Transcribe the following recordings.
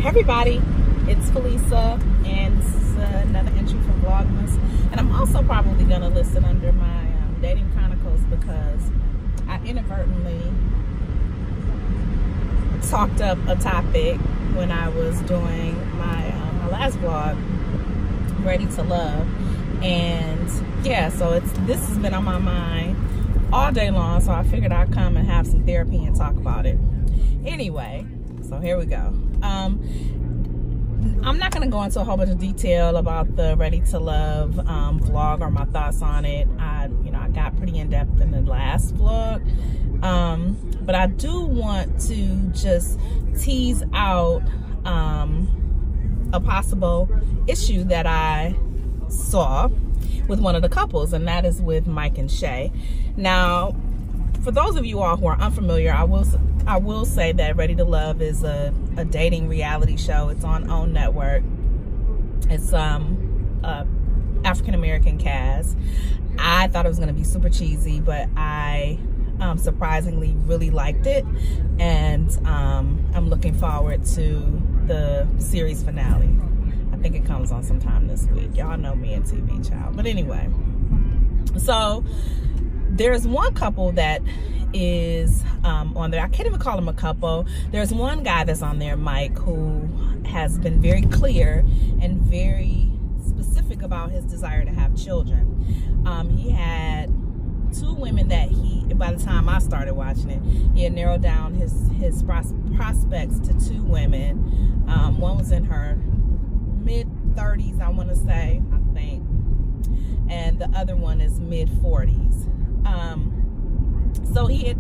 everybody, it's Felisa, and this is another entry from Vlogmas. And I'm also probably going to listen under my dating chronicles because I inadvertently talked up a topic when I was doing my last vlog, Ready to Love. And yeah, so this has been on my mind all day long, so I figured I'd come and have some therapy and talk about it. Anyway, so here we go. I'm not going to go into a whole bunch of detail about the Ready to Love vlog or my thoughts on it. I got pretty in depth in the last vlog, but I do want to just tease out a possible issue that I saw with one of the couples, and that is with Mike and Shay. Now, for those of you all who are unfamiliar, I will say that Ready to Love is a dating reality show. It's on OWN Network. It's African American cast. I thought it was going to be super cheesy, but I surprisingly really liked it, and I'm looking forward to the series finale. I think it comes on sometime this week. Y'all know me and TV, child. But anyway, so there's one couple that is on there. I can't even call him a couple. There's one guy that's on there, Mike, who has been very clear and very specific about his desire to have children. He had 2 women that by the time I started watching it, he had narrowed down his prospects to 2 women. One was in her mid-30s, I want to say, I think, and the other one is mid-40s. So he had,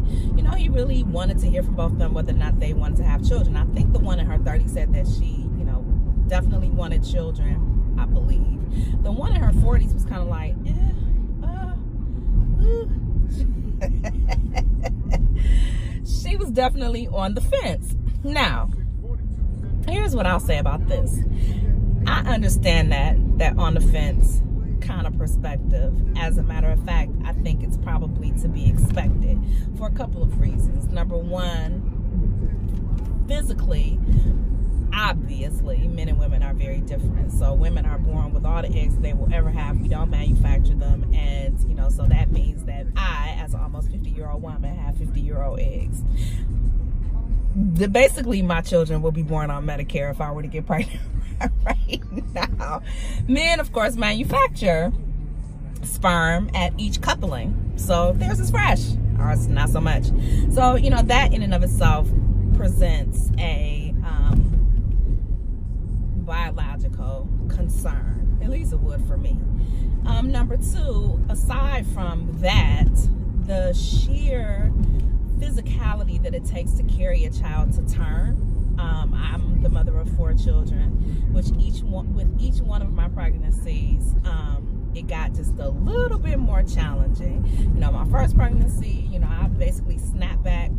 he really wanted to hear from both of them whether or not they wanted to have children. I think the one in her 30s said that she, definitely wanted children, I believe. The one in her 40s was kind of like, she was definitely on the fence. Now, here's what I'll say about this. I understand that on the fence kind of perspective. As a matter of fact, I think it's probably to be expected for a couple of reasons. Number one, physically, obviously, men and women are very different. So women are born with all the eggs they will ever have. We don't manufacture them, and so that means that I, as an almost 50-year-old woman, have 50-year-old eggs. Basically, my children will be born on Medicare if I were to get pregnant right now. Men, of course, manufacture sperm at each coupling, so theirs is fresh, ours not so much. So that in and of itself presents a biological concern. At least it would for me. Number 2, aside from that, the sheer physicality that it takes to carry a child to term. I'm the mother of 4 children, with each one of my pregnancies, it got just a little bit more challenging. My first pregnancy, I basically snapped back,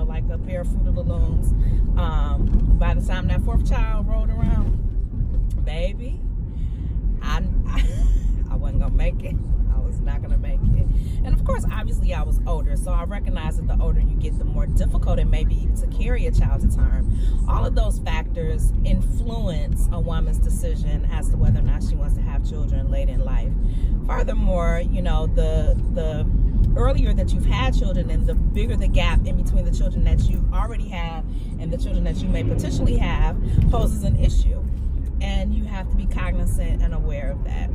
like a pair of Fruit of the Looms. By the time that 4th child rolled around, baby, I wasn't gonna make it. I was not gonna make it. And of course, obviously, I was older, so I recognize that the older you get, the more difficult it may be to carry a child to term. All of those factors influence a woman's decision as to whether or not she wants to have children late in life. Furthermore, the earlier that you've had children and the bigger the gap in between the children that you already have and the children that you may potentially have poses an issue. And you have to be cognizant and aware of that.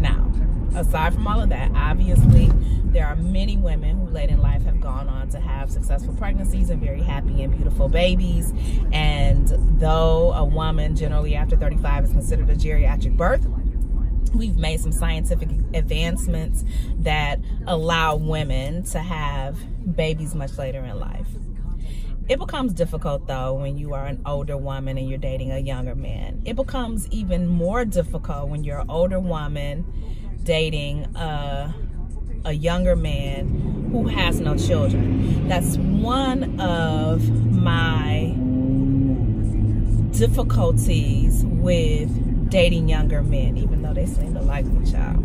Now, aside from all of that, obviously, there are many women who late in life have gone on to have successful pregnancies and very happy and beautiful babies. And though a woman generally after 35 is considered a geriatric birth, we've made some scientific advancements that allow women to have babies much later in life. It becomes difficult, though, when you are an older woman and you're dating a younger man. It becomes even more difficult when you're an older woman dating a younger man who has no children. That's one of my difficulties with dating younger men, even though they seem to like me, child.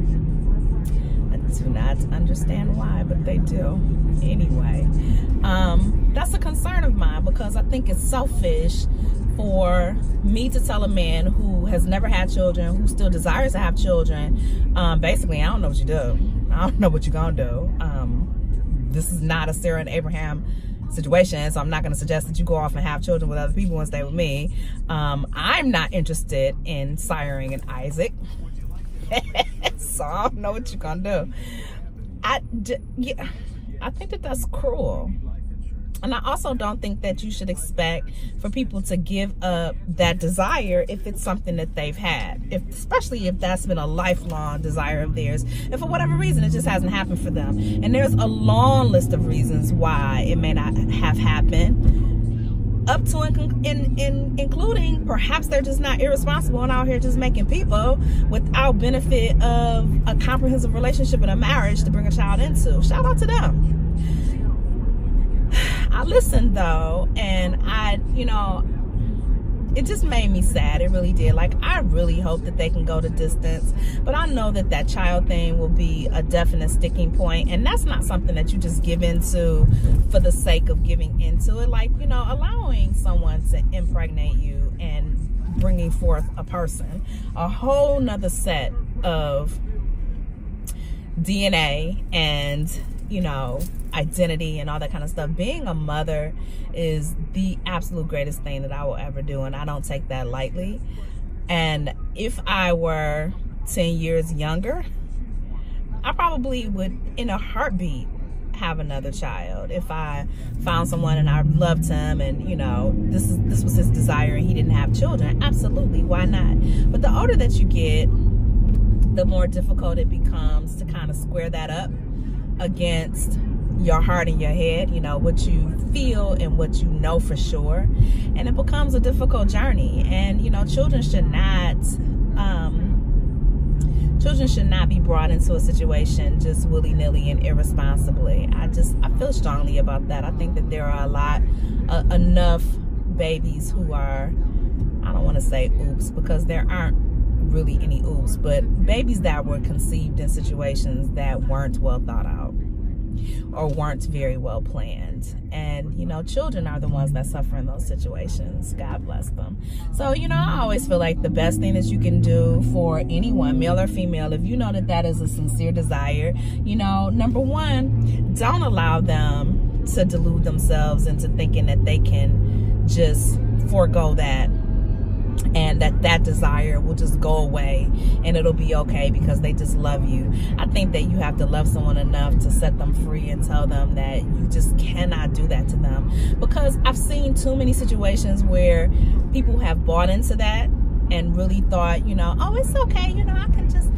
I do not understand why, but they do. Anyway, that's a concern of mine because I think it's selfish for me to tell a man who has never had children, who still desires to have children, basically, I don't know what you do. I don't know what you're gonna do. This is not a Sarah and Abraham situation, so I'm not going to suggest that you go off and have children with other people and stay with me. I'm not interested in siring an Isaac. So I don't know what you're going to do. I think that that's cruel. And I also don't think that you should expect for people to give up that desire if it's something that they've had, especially if that's been a lifelong desire of theirs, and for whatever reason it just hasn't happened for them. And there's a long list of reasons why it may not have happened, up to and including perhaps they're just not irresponsible and out here just making people without benefit of a comprehensive relationship and a marriage to bring a child into. Shout out to them. I listened though, and it just made me sad. It really did. Like, I really hope that they can go the distance, but I know that that child thing will be a definite sticking point, and that's not something that you just give into for the sake of giving into it. Like, allowing someone to impregnate you and bringing forth a person, a whole nother set of DNA and identity and all that kind of stuff. Being a mother is the absolute greatest thing that I will ever do, and I don't take that lightly. And if I were 10 years younger, I probably would, in a heartbeat, have another child. If I found someone and I loved him, and this was his desire and he didn't have children, absolutely, why not? But the older that you get, the more difficult it becomes to kind of square that up against your heart and your head, what you feel and what you know for sure. And it becomes a difficult journey. And children should not be brought into a situation just willy-nilly and irresponsibly. I feel strongly about that. I think that there are enough babies who are, I don't want to say oops, because there aren't really any oops, but babies that were conceived in situations that weren't well thought out or weren't very well planned. And children are the ones that suffer in those situations. God bless them. So I always feel like the best thing that you can do for anyone, male or female, if you know that that is a sincere desire, number one, don't allow them to delude themselves into thinking that they can just forego that, and that desire will just go away and it'll be okay because they just love you. I think that you have to love someone enough to set them free and tell them that you just cannot do that to them, because I've seen too many situations where people have bought into that and really thought, oh, it's okay, I can just,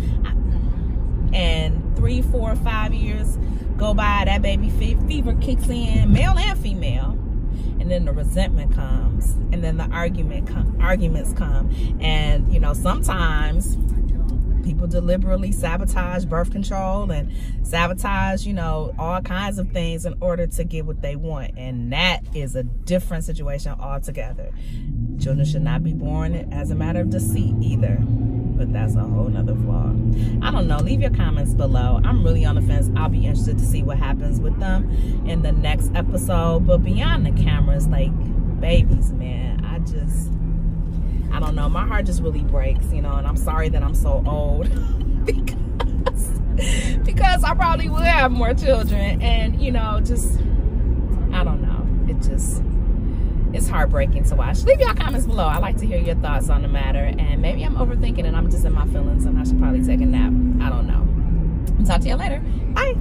and 3, 4, 5 years go by, that baby fever kicks in, male and female. And then the resentment comes, and then the arguments come, and sometimes people deliberately sabotage birth control and sabotage all kinds of things in order to get what they want, and that is a different situation altogether. Children should not be born as a matter of deceit either, but that's a whole nother vlog. I don't know, leave your comments below. I'm really on the fence. I'll be interested to see what happens with them in the next episode. But beyond the cameras, like, babies, man, I don't know, my heart just really breaks, and I'm sorry that I'm so old because I probably will have more children, and I don't know, it's heartbreaking to watch. Leave your comments below. I like to hear your thoughts on the matter, and maybe I'm overthinking and I'm just in my feelings and I should probably take a nap. I don't know. Talk to you later. Bye.